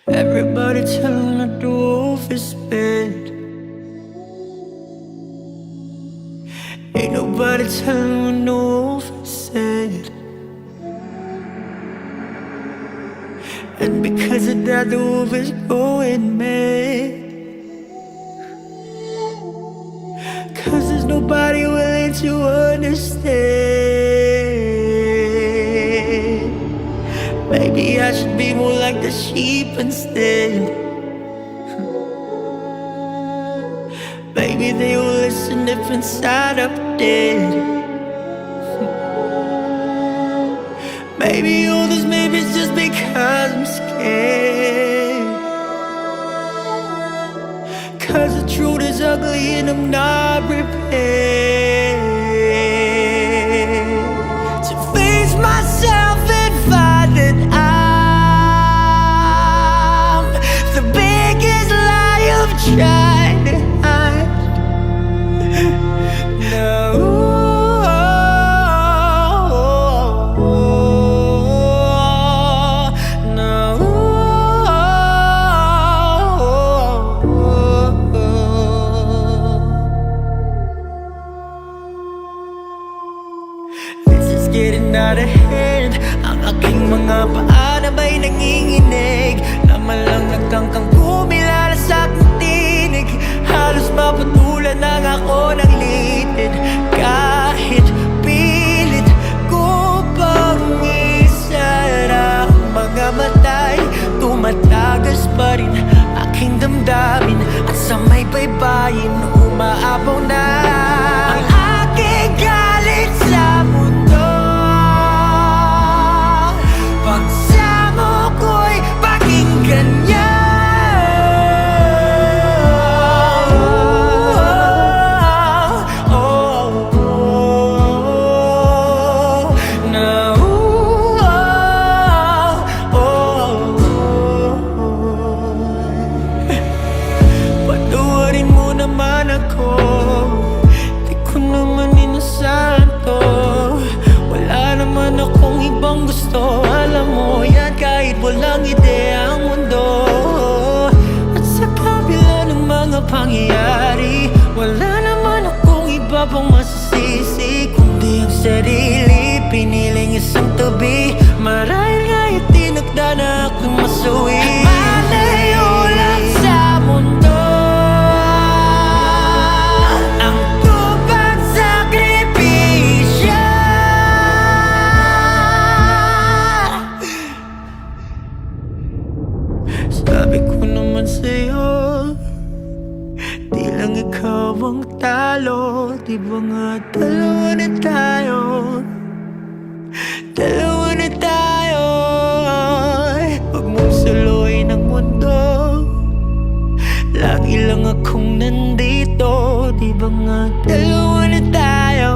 Everybody telling the truth is bad. Ain't nobody telling when the wolf is sad. And because of that, the wolf is going mad. Cause there's nobody willing to understand. Maybe I should be more like the sheep instead. Maybe they will listen if inside I'm dead. Maybe all this maybe's just because I'm scared. Cause the truth is ugly and I'm not prepared to face myself and find that I'm the biggest lie I've tried to hide. This is getting out of hand. Ang aking mga paa na ba'y nanginginig, naman lang nagkangkang kumilala sa aking tinig. Halos mapatulan lang ako ng litid. Kahit pilit ko pang isara ang mga matay, tumatagas pa rin aking damdamin. At sa may baybayin umaapaw na ang aking galit sa mundo. Pagsamo ko'y pakinggan niya. Patawarin mo naman ako, di ko naman inasahan to. Wala naman akong ibang gusto, alam mo yan, kahit walang ideya ang mundo. At sa kabila ng mga pangyayari, wala naman akong iba pang masasisi, kundi ang sarili, piniling isang tabi. Marahil nga itinakda na aking masuwi. Malayo lang sa mundo ang tupag sakripisyo. Sabi ko naman sa'yo, di lang ikaw ang talo. Di ba nga dalawa na tayo? Dalawa na tayo. Huwag mong suluin ang mundo, lagi lang akong nandito. Di ba nga dalawa na tayo?